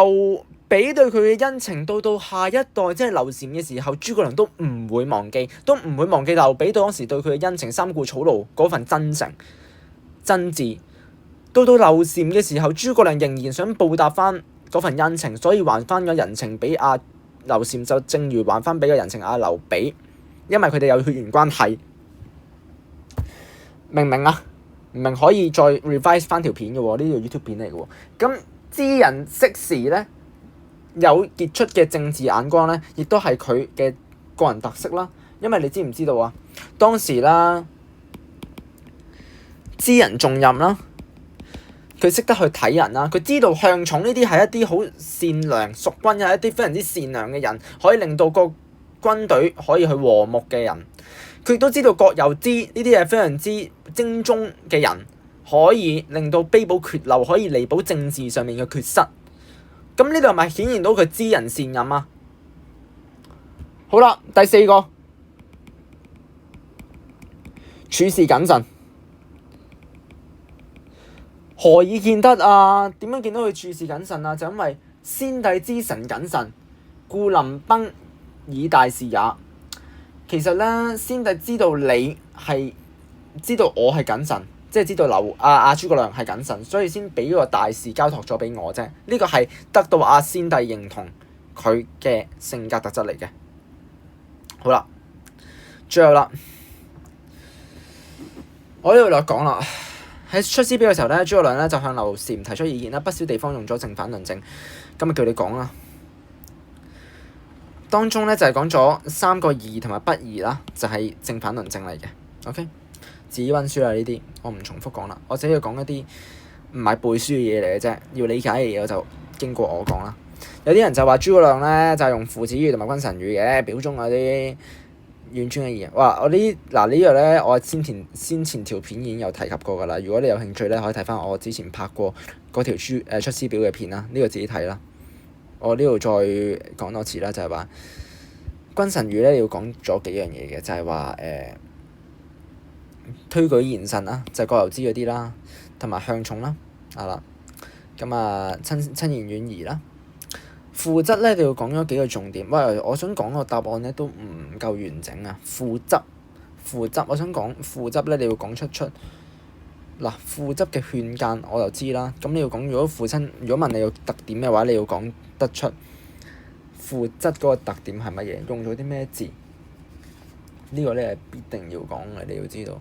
備對佢嘅恩情到下一代，即係劉禪嘅時候，諸葛亮都唔會忘記劉備當時對佢嘅恩情，三顧草廬嗰份真誠真摯。到劉禪嘅時候，諸葛亮仍然想報答翻嗰份恩情，所以還翻咗人情俾阿劉禪，就正如還翻俾個人情阿劉備，因為佢哋有血緣關係。明唔明啊？唔明可以再 revise 翻條片嘅喎，呢條 YouTube 片嚟嘅喎。咁知人識時咧，有傑出嘅政治眼光咧，亦都係佢嘅個人特色啦。因為你知唔知道啊？當時啦，知人重任啦，佢識得去睇人啦，佢知道向寵呢啲係一啲好善良，蜀軍係一啲非常之善良嘅人，可以令到個軍隊可以去和睦嘅人。佢亦都知道葛攸之呢啲係非常之精忠嘅人，可以令到卑補缺漏，可以彌補政治上面嘅缺失。咁呢度係咪顯現到佢知人善任啊？好啦，第四個，處事謹慎。何以見得啊？點樣見到佢處事謹慎啊？就因為先帝之臣謹慎，故臨崩以大事也。其實咧，先帝知道我係謹慎，即係知道諸葛亮係謹慎，所以先俾個大事交託咗俾我啫。呢個係得到先帝認同佢嘅性格特質嚟嘅。好啦，最後啦，我呢度嚟講啦。喺出師表嘅時候咧，諸葛亮咧就向劉禪提出意見啦，不少地方用咗正反論證，咁啊叫你講啦。當中咧就係講咗三個義同埋不義啦，就係正反論證嚟嘅。OK， 自己溫書啦，呢啲我唔重複講啦，我只係講一啲唔係背書嘅嘢嚟嘅啫，要理解嘅嘢我就經過我講啦。有啲人就話諸葛亮咧就係用父子語同埋君臣語嘅，表忠嗰啲婉轉嘅言。哇！我嗱呢個咧，我先前條片已經有提及過㗎啦。如果你有興趣咧，可以睇翻我之前拍過嗰條出師表嘅片啦。呢個自己睇啦。我呢度再講多次啦，就係話君臣語咧要講咗幾樣嘢嘅，就係話推舉賢臣啦，就係葛由之嗰啲啦，同埋向寵啦，係啦。咁啊親言遠儀啦。父執咧，你要講咗幾個重點。喂，我想講個答案咧都唔夠完整啊！父執，我想講父執咧，你要講出嗱父執嘅勸諫我就知啦。咁你要講，如果問你有特點嘅話，你要講得出父執嗰個特點係乜嘢？用咗啲咩字？呢個咧係必定要講嘅，你要知道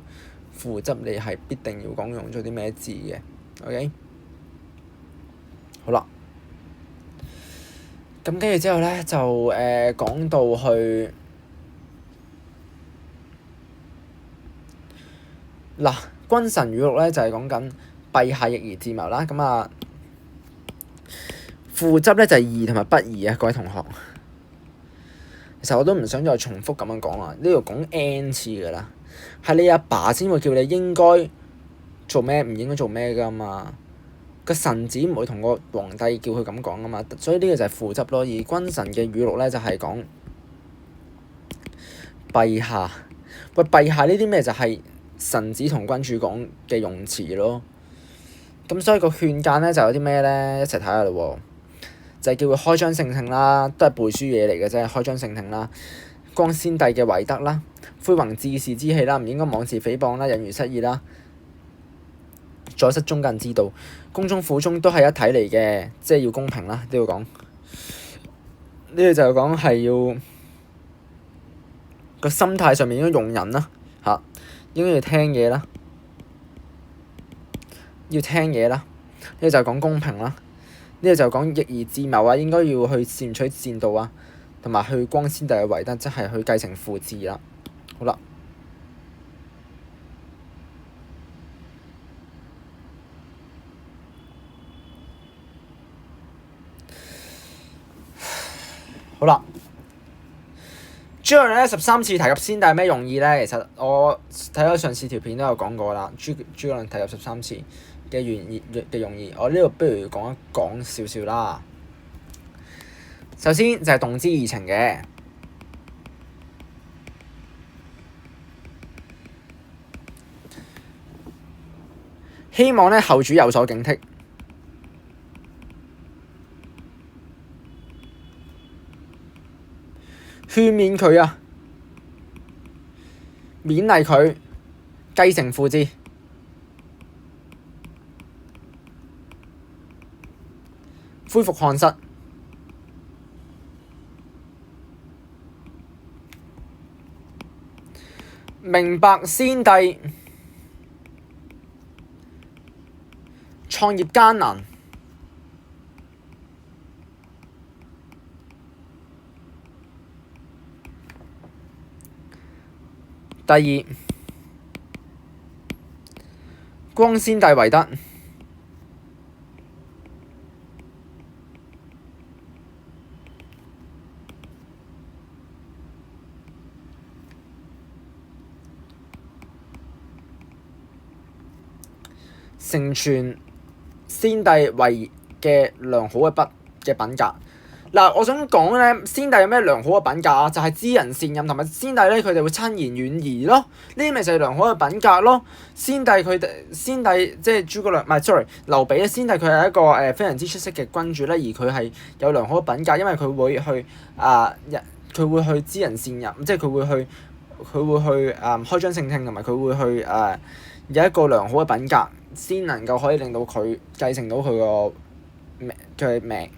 父執你係必定要講用咗啲咩字嘅。OK， 好啦。咁跟住之後咧，就講到去嗱，君臣語錄咧就係講緊陛下逆而自謀啦。咁啊，父執咧就係義同埋不義啊，各位同學。其實我都唔想再重複咁樣講啦，呢度講 N 次㗎啦，係你阿爸先會叫你應該做咩，唔應該做咩㗎嘛。個臣子唔會同個皇帝叫佢咁講㗎嘛，所以呢個就係父執咯。而君臣嘅語錄咧就係講陛下，喂，陛下呢啲咩就係臣子同君主講嘅用詞咯。咁所以個勸諫咧就有啲咩咧，一齊睇下咯喎。就係叫佢開張聖聽啦，都係背書嘢嚟嘅啫。開張聖聽啦，光先帝嘅遺德啦，恢弘志士之氣啦，唔應該妄自誹謗啦，引喻失義啦，阻塞忠諫之道，宮中府中都係一體嚟嘅，即係要公平啦。都要講呢個就講係要個心態上面應該容忍啦，嚇應該要聽嘢啦，呢個就講公平啦。呢個就講逆而自謀啊，應該要去善取善道啊，同埋去光先帝嘅遺德，即係去繼承父志啦。好啦，諸葛亮咧13次提及先帝係咩用意咧？其實我睇咗上次條片都有講過啦。諸葛亮提及13次嘅用意，我呢度不如講少少啦。首先就係動之以情嘅，希望咧後主有所警惕，勸勉佢啊，勉勵佢繼承父志，恢復漢室，明白先帝創業艱難，第二，光先帝遺德，承傳先帝遺嘅良好嘅品格。嗱，我想講咧，先帝有咩良好嘅品格啊？就係知人善任，同埋先帝咧，佢哋會親言遠儀咯。呢啲咪就係良好嘅品格咯。先帝即係諸葛亮，唔係 sorry，劉備咧。先帝佢係一個非常之出色嘅君主咧，而佢係有良好嘅品格，因為佢會去知人善任，即係佢會去開張聖聽，同埋佢會去有一個良好嘅品格，先能夠可以令到佢繼承到佢個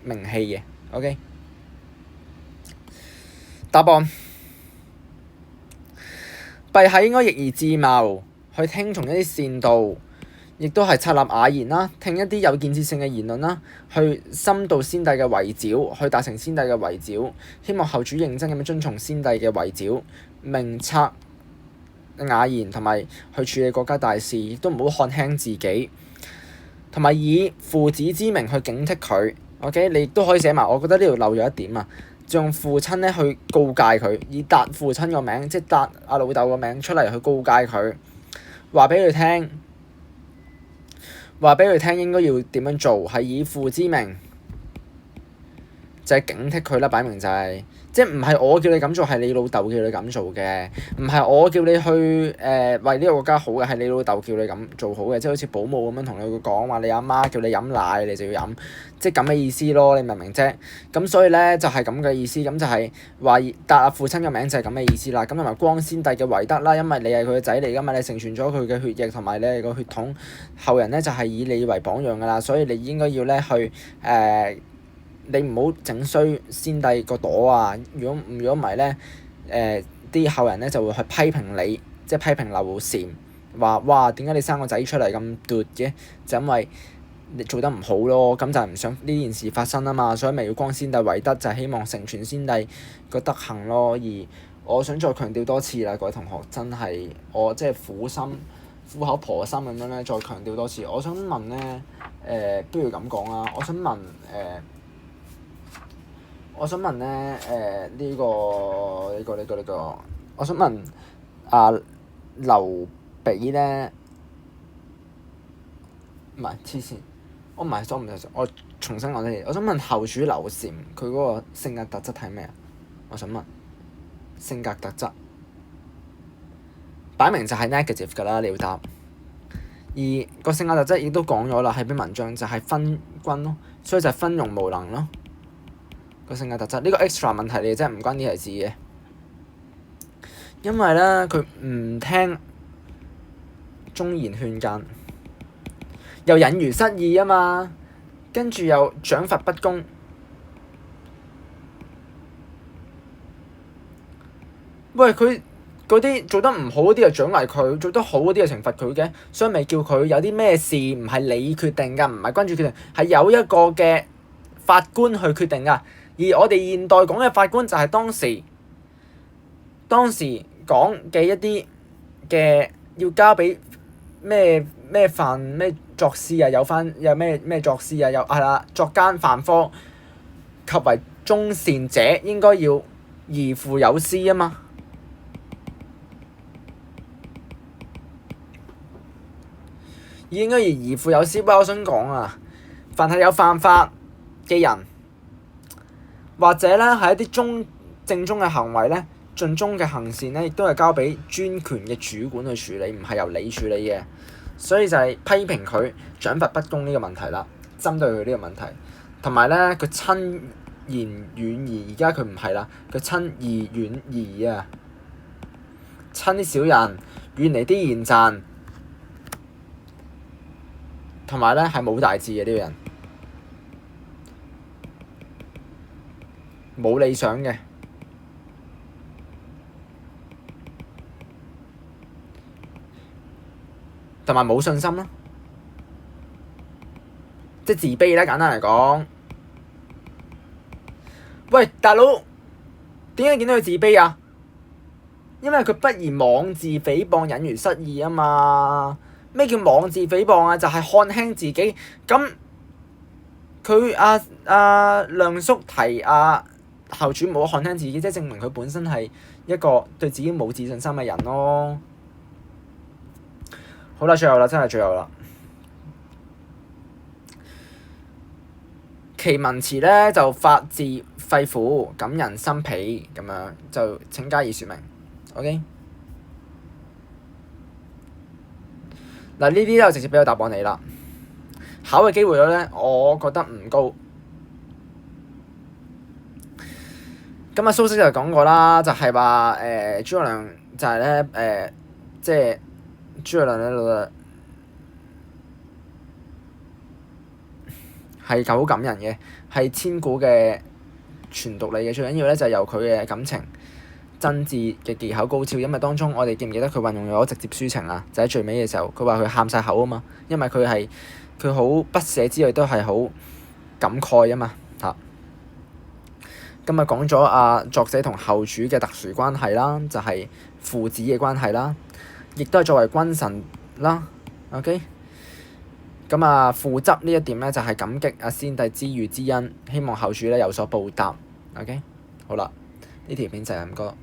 名氣嘅。OK， 答案，陛下應該逆而自謀，去聽從一啲善道，亦都係察納雅言啦，聽一啲有建設性嘅言論啦，去深度先帝嘅遺詔，去達成先帝嘅遺詔。希望後主認真咁樣遵從先帝嘅遺詔，明察雅言，同埋去處理國家大事，亦都唔好看輕自己，同埋以父子之名去警惕佢。OK， 你亦都可以寫埋，我覺得呢度漏咗一點啊，就用父親咧去告誡佢，以達父親個名，即係達阿老豆個名出嚟去告誡佢，話俾佢聽應該要點樣做，係以父之名，就係警惕佢啦。擺明就係，即係唔係我叫你咁做，係你老豆叫你咁做嘅，唔係我叫你去為呢個國家好嘅，係你老豆叫你咁做好嘅，即係好似保姆咁樣同你講話，你阿媽叫你飲奶，你就要飲，即係咁嘅意思咯，你明唔明啫？咁所以咧就係咁嘅意思，咁就係話達父親嘅名就係咁嘅意思啦。咁同埋光先帝嘅遺德啦，因為你係佢嘅仔嚟噶嘛，你承傳咗佢嘅血液同埋你係個血統，後人咧就係以你為榜樣噶啦，所以你應該要咧去你唔好整衰先帝個朵啊！如果唔係咧，啲後人咧就會去批評你，即係批評劉禪，話哇點解你生個仔出嚟咁奪嘅？就因為你做得唔好咯，咁就係唔想呢件事發生啊嘛，所以咪要光先帝遺德，就係希望承傳先帝個德行咯。而我想再強調多次啦，各位同學，真係我即係苦口婆心咁樣咧，再強調多次。我想問咧，不如咁講啦，我想問咧，呢個，我想問劉備咧，唔係黐線，我重新講一次，我想問後主劉禪佢嗰個性格特質係咩啊？我想問性格特質，擺明就係 negative 㗎啦，你要答。而個性格特質亦都講咗啦，喺篇文章就係昏君咯，所以就係昏庸無能咯。個性格特質呢個 extra 問題嚟嘅啫，唔關呢題事嘅。因為咧佢唔聽忠言勸諫，又引如失義啊嘛，跟住又獎罰不公。喂，佢嗰啲做得唔好嗰啲又獎勵佢，做得好嗰啲又懲罰佢嘅，所以咪叫佢有啲咩事唔係你決定㗎，唔係君主決定，係有一個嘅法官去決定㗎。而我哋現代講嘅法官就係當時講嘅一啲嘅要交俾咩犯咩作私啊，有咩作私啊，有係啦，作奸犯科及為忠善者應該要宜父有司啊嘛。應該要宜父有司。我想講啊，凡係有犯法嘅人，或者咧係一啲正宗嘅行為咧，盡忠嘅行善咧，亦都係交俾專權嘅主管去處理，唔係由你處理嘅。所以就係批評佢獎罰不公呢個問題啦，針對佢呢個問題，同埋咧佢親言遠義，而家佢唔係啦，佢親義遠義啊，親啲小人，遠離啲賢贊，同埋咧係冇大志嘅呢個人，冇理想嘅，同埋冇信心咯，即係自卑啦，簡單嚟講。喂，大佬，點解見到佢自卑啊？因為佢不宜妄自誹謗，引如失義啊嘛。咩叫妄自誹謗啊？就係看輕自己。咁佢亮叔提後主冇看輕自己，即係證明佢本身係一個對自己冇自信心嘅人咯。好啦，最後啦，真係最後啦。其文辭咧就發自肺腑，感人心脾咁樣，就請加以説明。OK。嗱，呢啲就直接俾個答案你啦。考嘅機會率咧，我覺得唔高。咁蘇軾就講過啦，就係話諸葛亮就係咧即係諸葛亮咧係好感人嘅，係千古嘅傳讀嚟嘅。最緊要咧就係由佢嘅感情、真摯嘅技巧高超。因為當中我哋記唔記得佢運用咗直接抒情啊？就喺最尾嘅時候，佢話佢喊晒口啊嘛，因為佢好不捨之餘都係好感慨啊嘛嚇。今日講咗作者同後主嘅特殊關係啦，就係父子嘅關係啦，亦都係作為君臣啦。OK。咁父執呢一點咧，就係感激先帝知遇之恩，希望後主咧有所報答。OK。好啦，呢條片就係咁多。